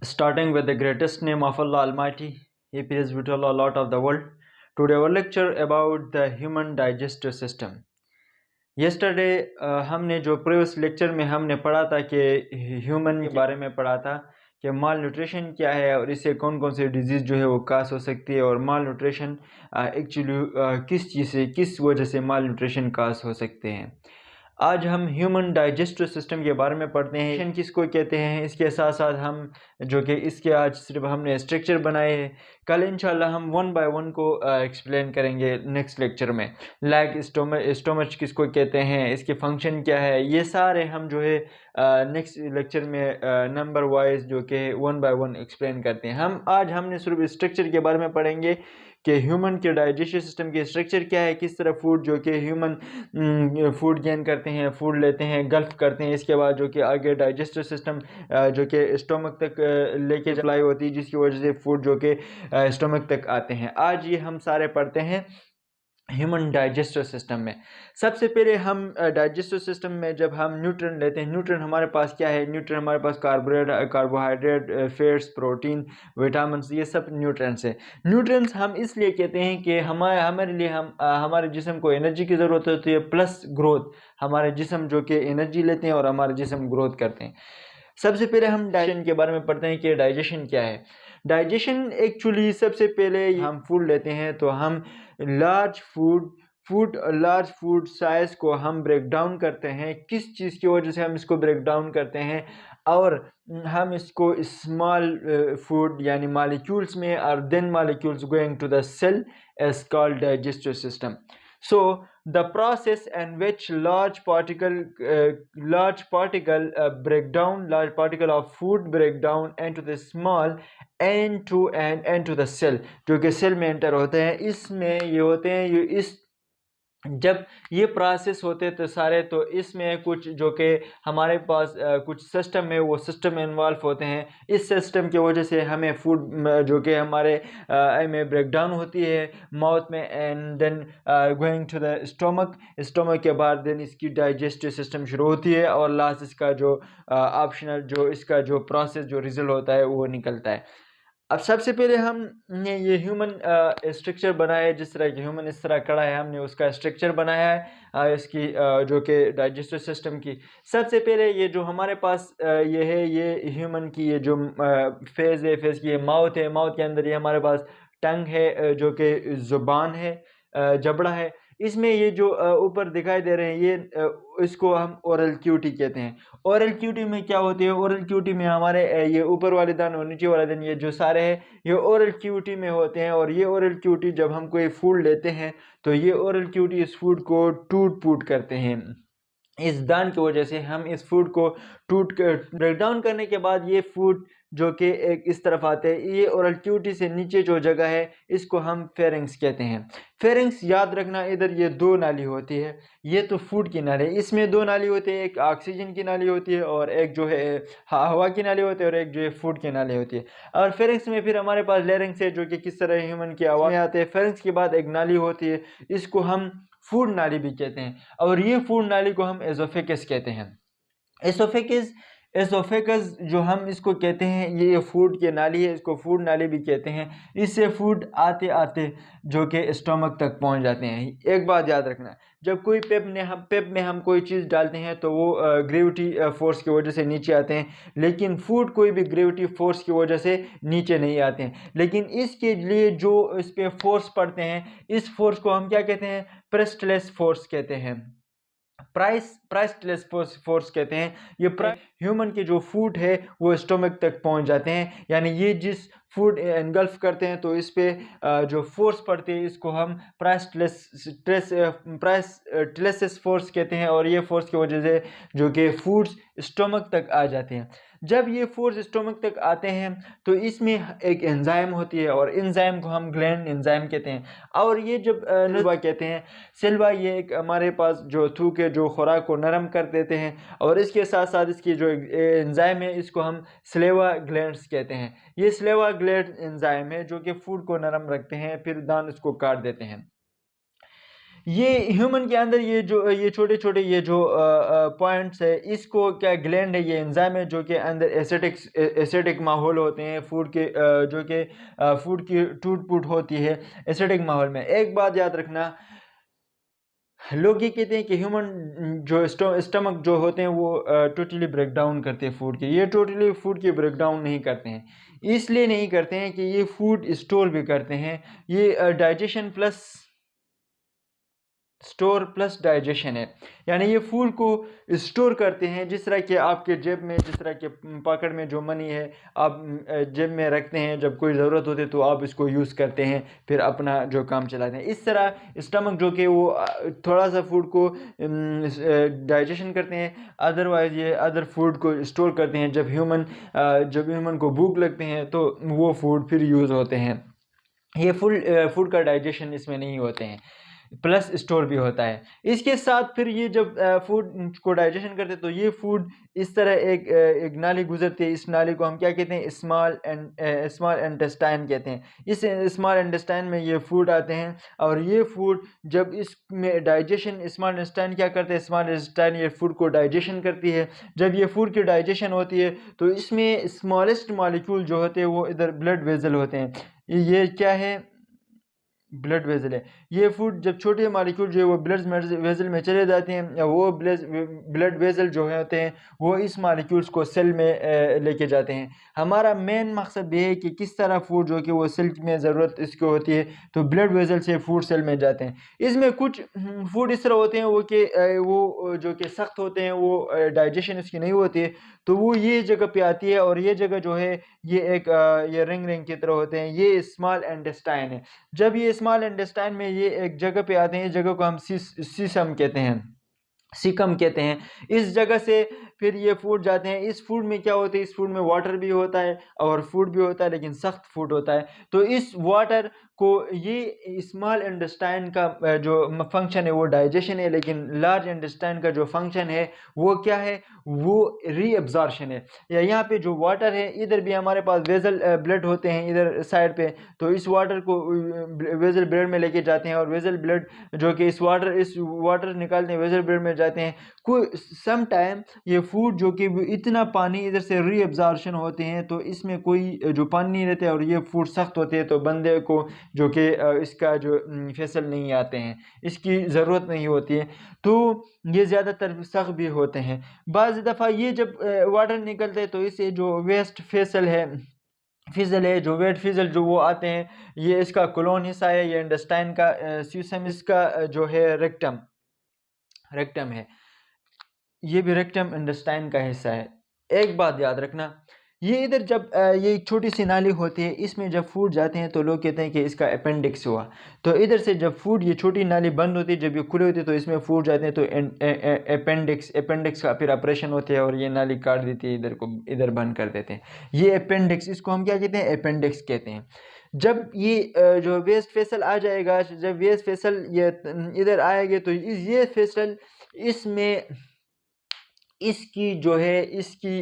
Starting with the greatest name of Allah Almighty, He peace be to Allah, Lord of the world. Today our lecture about the human digestive system. Yesterday हमने जो previous lecture में हमने पढ़ा था कि human के बारे में पढ़ा था कि माल न्यूट्रिशन क्या है और इससे कौन कौन से डिजीज़ जो है वो कास हो सकती है और माल न्यूट्रिशन एक्चुअली किस चीज़ से किस वजह से माल न्यूट्रिशन कास हो सकते हैं। आज हम ह्यूमन डाइजेस्टिव सिस्टम के बारे में पढ़ते हैं, डाइजेशन किसको कहते हैं। इसके साथ साथ हम जो कि इसके आज सिर्फ हमने स्ट्रक्चर बनाए हैं, कल इंशाल्लाह हम वन बाय वन को एक्सप्लेन करेंगे नेक्स्ट लेक्चर में। लाइक स्टोमच किसको कहते हैं, इसके फंक्शन क्या है, ये सारे हम जो है नेक्स्ट लेक्चर में नंबर वाइज जो कि वन बाय वन एक्सप्लेन करते हैं। आज हमने सिर्फ स्ट्रक्चर के बारे में पढ़ेंगे कि ह्यूमन के डाइजेस्टिव सिस्टम के स्ट्रक्चर क्या है, किस तरह फूड जो कि ह्यूमन फूड गेन करते हैं, फूड लेते हैं, गल्फ करते हैं, इसके बाद जो कि आगे डाइजेस्टिव सिस्टम जो कि स्टोमक तक लेके सप्लाई होती है, जिसकी वजह से फूड जो कि स्टोमक तक आते हैं। आज ये हम सारे पढ़ते हैं ह्यूमन डाइजेस्टिव सिस्टम में। सबसे पहले हम डाइजेस्टिव सिस्टम में जब हम न्यूट्रिएंट लेते हैं, न्यूट्रिएंट हमारे पास क्या है, न्यूट्रिएंट हमारे पास कार्बोहाइड्रेट, फैट्स, प्रोटीन, विटामिन, ये सब न्यूट्रिएंट्स हैं। न्यूट्रिएंट्स हम इसलिए कहते हैं कि हमारे लिए हमारे जिस्म को एनर्जी की ज़रूरत होती है प्लस ग्रोथ। हमारे जिस्म जो कि एनर्जी लेते हैं और हमारे जिस्म ग्रोथ करते हैं। सबसे पहले हम डाइजेशन के बारे में पढ़ते हैं कि डाइजेशन क्या है। डाइजेशन एक्चुअली सबसे पहले हम फूड लेते हैं तो हम लार्ज फूड साइज को हम ब्रेक डाउन करते हैं। किस चीज़ की वजह से हम इसको ब्रेक डाउन करते हैं, और हम इसको स्मॉल फूड यानी मॉलिक्यूल्स में और then molecules going to the cell is called digestive system. So the process in which large particle of food break down into the small into the cell, जो कि सेल में enter होते हैं, इसमें ये होते हैं, ये इस जब ये प्रोसेस होते तो सारे, तो इसमें कुछ जो कि हमारे पास कुछ सिस्टम है, वो सिस्टम इन्वॉल्व होते हैं। इस सिस्टम की वजह से हमें फूड जो कि हमारे में ब्रेक डाउन होती है माउथ में, and then going to the stomach के बाद देन इसकी डाइजेस्टिव सिस्टम शुरू होती है, और लास्ट इसका जो ऑप्शनल जो इसका जो प्रोसेस जो रिजल्ट होता है वो निकलता है। अब सबसे पहले हमने ये ह्यूमन स्ट्रक्चर बनाया है, जिस तरह कि ह्यूमन इस तरह खड़ा है, हमने उसका स्ट्रक्चर बनाया है इसकी जो कि डाइजेस्टिव सिस्टम की। सबसे पहले ये जो हमारे पास ये है, ये ह्यूमन की ये जो फेज़ है, फेज़ की ये माउथ है, माउथ के अंदर ये हमारे पास टंग है जो कि ज़ुबान है, जबड़ा है। इसमें ये जो ऊपर दिखाई दे रहे हैं, ये इसको हम ओरल क्यूटी कहते हैं। ओरल क्यूटी में क्या होती है, ओरल क्यूटी में हमारे ये ऊपर वाले दान और नीचे वाले दान, ये जो सारे हैं ये ओरल क्यूटी में होते हैं। और ये ओरल क्यूटी जब हम कोई फूड लेते हैं तो ये ओरल क्यूटी इस फूड को टूट फूट करते हैं। इस दान की वजह से हम इस फूड को टूट कर ब्रेक डाउन करने के बाद ये फूड जो कि एक इस तरफ आते हैं, ये ओरल क्यूटी से नीचे जो जगह है इसको हम फेरिंग्स कहते हैं। फेरिंग्स याद रखना, इधर ये दो नाली होती है, ये तो फूड की नाली, इसमें दो नाली होती है, एक ऑक्सीजन की नाली होती है और एक जो है हवा की नाली होती है, और एक जो है फूड की नाली होती है। और फेरिंग्स में फिर हमारे पास लेरिंग्स है जो कि किस तरह ह्यूमन की आवाज़ में आते हैं। फेरिंग्स के बाद एक नाली होती है, इसको हम फूड नाली भी कहते हैं, और ये फूड नाली को हम एसोफेगस कहते हैं। एसोफेगस जो हम इसको कहते हैं, ये फूड की नाली है, इसको फूड नाली भी कहते हैं। इससे फूड आते आते जो कि स्टोमक तक पहुंच जाते हैं। एक बात याद रखना, जब कोई पेप में हम कोई चीज़ डालते हैं तो वो ग्रेविटी फोर्स की वजह से नीचे आते हैं, लेकिन फूड कोई भी ग्रेविटी फोर्स की वजह से नीचे नहीं आते हैं। लेकिन इसके लिए जो इस पर फोर्स पड़ते हैं, इस फोर्स को हम क्या कहते हैं, प्रेस्टलेस फोर्स कहते हैं, प्राइसलेस फोर्स कहते हैं। ये ह्यूमन के जो फूड है वो स्टोमक तक पहुंच जाते हैं, यानी ये जिस फूड एनगल्फ करते हैं तो इस पे जो फोर्स पड़ती है इसको हम प्राइसलेस फोर्स कहते हैं। और ये फोर्स की वजह से जो कि फूड्स स्टोमक तक आ जाते हैं। जब ये फोर्स स्टोमक तक आते हैं तो इसमें एक एंजाइम होती है, और एंजाइम को हम ग्लैंड एंजाइम कहते हैं। और ये जब सेल्वा कहते हैं, सेल्वा ये एक हमारे पास जो थूक है जो खुराक को नरम कर देते हैं, और इसके साथ साथ इसकी जो एंजाइम है इसको हम स्लेवा ग्लैंड्स कहते हैं। ये स्लेवा ग्लैंड एंजाइम है जो कि फूड को नरम रखते हैं, फिर दान इसको काट देते हैं। ये ह्यूमन के अंदर ये छोटे छोटे ये जो पॉइंट्स है, इसको क्या ग्लैंड है, ये एंजाइम है जो कि अंदर एसिडिक माहौल होते हैं फूड के, जो कि फूड की टूट फूट होती है एसिडिक माहौल में। एक बात याद रखना, लोग ये कहते हैं कि ह्यूमन जो स्टमक जो होते हैं वो टोटली ब्रेक डाउन करते हैं फूड के। ये टोटली फूड के ब्रेक डाउन नहीं करते हैं, इसलिए नहीं करते हैं कि ये फूड स्टोर भी करते हैं। ये digestion plus store plus digestion है, यानी ये फूड को स्टोर करते हैं। जिस तरह के आपके जेब में, जिस तरह के पॉकेट में जो मनी है आप जेब में रखते हैं, जब कोई ज़रूरत होती है तो आप इसको यूज़ करते हैं, फिर अपना जो काम चलाते हैं। इस तरह स्टमक जो कि वो थोड़ा सा फूड को डाइजेशन करते हैं, अदरवाइज ये अदर फूड को स्टोर करते हैं। जब ह्यूमन को भूख लगते हैं तो वो फूड फिर यूज़ होते हैं। ये फूड का डाइजेशन इसमें नहीं होते हैं, प्लस स्टोर भी होता है। इसके साथ फिर ये जब फूड को डाइजेशन करते हैं तो ये फूड इस तरह एक नाली गुजरती है। इस नाली को हम क्या कहते हैं, स्मॉल इंटेस्टाइन कहते हैं। इस स्मॉल इंटेस्टाइन में ये फूड आते हैं, और ये फूड जब इसमें डाइजेशन, स्मॉल इंटेस्टाइन क्या करते हैं, स्मॉल इंटेस्टाइन ये फूड को डाइजेशन करती है। जब ये फूड की डाइजेशन होती है तो इसमें स्मॉलेस्ट मॉलिक्यूल जो होते हैं वो इधर ब्लड वेजल होते हैं। ये क्या है, ब्लड वेजल है। ये फूड जब छोटे मॉलिक्यूल जो है वो ब्लड वेजल में चले जाते हैं, या वो ब्लड वेजल जो है होते हैं वो इस मॉलिक्यूल्स को सेल में लेके जाते हैं। हमारा मेन मकसद ये है कि किस तरह फूड जो कि वो सेल में ज़रूरत इसको होती है, तो ब्लड वेजल से फूड सेल में जाते हैं। इसमें कुछ फूड इस तरह होते हैं वो जो कि सख्त होते हैं, वो डाइजेशन इसकी नहीं होती है, तो वो ये जगह पे आती है, और ये जगह जो है ये रिंग रिंग की तरह होते हैं, ये स्मॉल इंटेस्टाइन है। जब ये स्मॉल इंटेस्टाइन में ये एक जगह पे आते हैं, इस जगह को हम सीसम कहते हैं, सिकम कहते हैं। इस जगह से फिर ये फूड जाते हैं। इस फूड में क्या होता है, इस फूड में वाटर भी होता है और फूड भी होता है, लेकिन सख्त फूड होता है। तो इस वाटर को ये स्मॉल इंटेस्टाइन का जो फंक्शन है वो डाइजेशन है, लेकिन लार्ज इंटेस्टाइन का जो फंक्शन है वो क्या है, वो रीअब्जॉर्प्शन है। या यहाँ पे जो वाटर है, इधर भी हमारे पास वेजल ब्लड होते हैं इधर साइड पे, तो इस वाटर को वेजल ब्लड में लेके जाते हैं, और वेजल ब्लड जो कि इस वाटर निकालते हैं वेजल ब्लड में जाते हैं। कोई सम टाइम ये फूड जो कि इतना पानी इधर से रीअब्जॉर्प्शन होते हैं, तो इसमें कोई जो पानी नहीं रहता है, और ये फूड सख्त होते हैं, तो बंदे को जो कि इसका जो फेसल नहीं आते हैं, इसकी ज़रूरत नहीं होती है, तो ये ज़्यादातर सख्त भी होते हैं। बाज़ दफ़ा ये जब वाटर निकलते हैं तो इसे जो वेस्ट फिजल है, जो वेट फिजल जो वो आते हैं, ये इसका कोलोन हिस्सा है, ये इंटेस्टाइन का सीसम, इसका जो है रेक्टम है, ये भी रेक्टम इंटेस्टाइन का हिस्सा है। एक बात याद रखना, ये इधर जब ये एक छोटी सी नाली होती है, इसमें जब फूड जाते हैं तो लोग कहते हैं कि इसका अपेंडिक्स हुआ। तो इधर से जब फूड, ये छोटी नाली बंद होती है, जब ये खुली होती है तो इसमें फूड जाते हैं, तो अपेंडिक्स का फिर ऑपरेशन होते हैं, और ये नाली काट देती है, इधर बंद कर देते हैं। ये अपेंडिक्स, इसको हम क्या कहते हैं, अपेंडिक्स कहते हैं। जब ये जो वेस्ट फेसल आ जाएगा, जब वेस्ट फेसल ये इधर आएंगे, तो ये फेसल इसमें इसकी जो है इसकी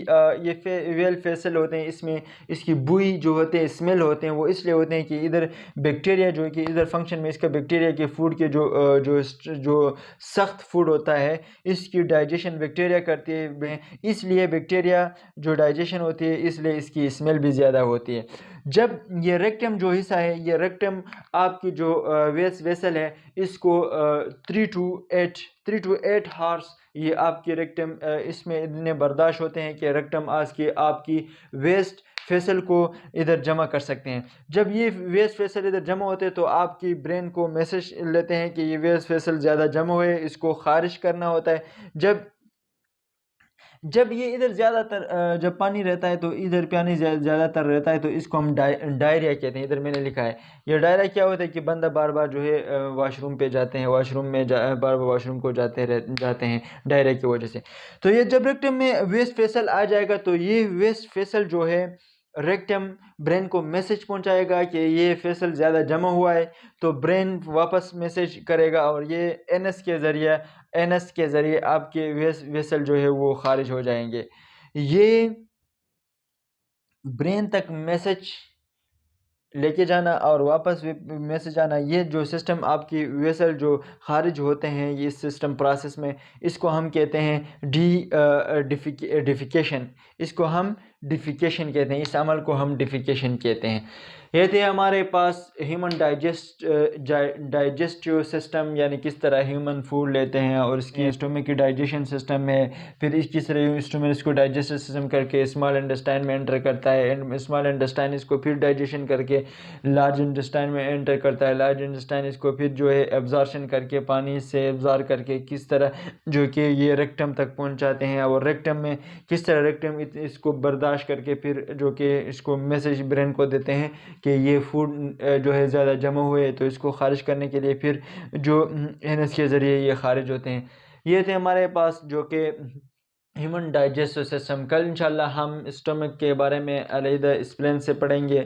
वेल फेसल होते हैं, इसमें इसकी बुई जो होते हैं, स्मेल होते हैं, वो इसलिए होते हैं कि इधर बैक्टीरिया जो है कि इधर फंक्शन में इसका बैक्टीरिया के फूड के जो सख्त फूड होता है, इसकी डाइजेशन बैक्टीरिया करती है, इसलिए बैक्टीरिया जो डाइजेशन होती है, इसलिए इसकी स्मेल भी ज़्यादा होती है। जब ये रेक्टम जो हिस्सा है, ये रेक्टम आपकी जो वेसल है, इसको 3 to 8 हार्स ये आपकी रेक्टम इसमें इतने बर्दाश्त होते हैं कि रेक्टम आज की आपकी वेस्ट फेसल को इधर जमा कर सकते हैं। जब ये वेस्ट फेसल इधर जमा होते हैं तो आपकी ब्रेन को मैसेज लेते हैं कि ये वेस्ट फेसल ज़्यादा जमा हुए, इसको खारिज करना होता है। जब जब ये इधर ज़्यादातर जब पानी रहता है, तो इधर पानी ज़्यादातर रहता है, तो इसको हम डायरिया कहते हैं। इधर मैंने लिखा है, ये डायरिया क्या होता है कि बंदा बार बार जो है वॉशरूम पे जाते हैं, वॉशरूम में बार बार वॉशरूम को जाते हैं डायरिया की वजह से। तो ये जब रेक्टम में वेस्ट फेसल आ जाएगा, तो ये वेस्ट फेसल जो है रेक्टम ब्रेन को मैसेज पहुंचाएगा कि ये फेसल ज़्यादा जमा हुआ है, तो ब्रेन वापस मैसेज करेगा, और ये एनएस के ज़रिए आपके वेसल जो है वो खारिज हो जाएंगे। ये ब्रेन तक मैसेज लेके जाना और वापस मैसेज आना, ये जो सिस्टम आपकी वेसल जो खारिज होते हैं ये इस सिस्टम प्रोसेस में, इसको हम कहते हैं डिफिकेशन। इसको हम डिफिकेशन कहते हैं, इस अमल को हम डिफिकेशन कहते हैं। ये थे हमारे पास ह्यूमन डाइजेस्टिव सिस्टम, यानी किस तरह ह्यूमन फूड लेते हैं और इसकी स्टोमक की डाइजेशन सिस्टम है, फिर इस किस तरह स्टोमक इसको डाइजेस्टिव सिस्टम करके स्मॉल इंटेस्टाइन में एंटर करता है, एंड स्मॉल इंटेस्टाइन इसको फिर डाइजेशन करके लार्ज इंटेस्टाइन में एंटर करता है, लार्ज इंटेस्टाइन इसको फिर जो है एब्जॉर्शन करके पानी से एब्जॉर्ब करके किस तरह जो कि ये रेक्टम तक पहुंचाते हैं, और रेक्टम में किस तरह रेक्टम इसको बर्दाश्त करके फिर जो कि इसको मैसेज ब्रेन को देते हैं कि ये फूड जो है ज़्यादा जमा हुए, तो इसको खारिज करने के लिए फिर जो एनएस के ज़रिए ये खारिज होते हैं। ये थे हमारे पास जो कि ह्यूमन डाइजेस्टिव सिस्टम। कल इंशाल्लाह हम स्टमक के बारे में अलग एक्सप्लेन से पढ़ेंगे।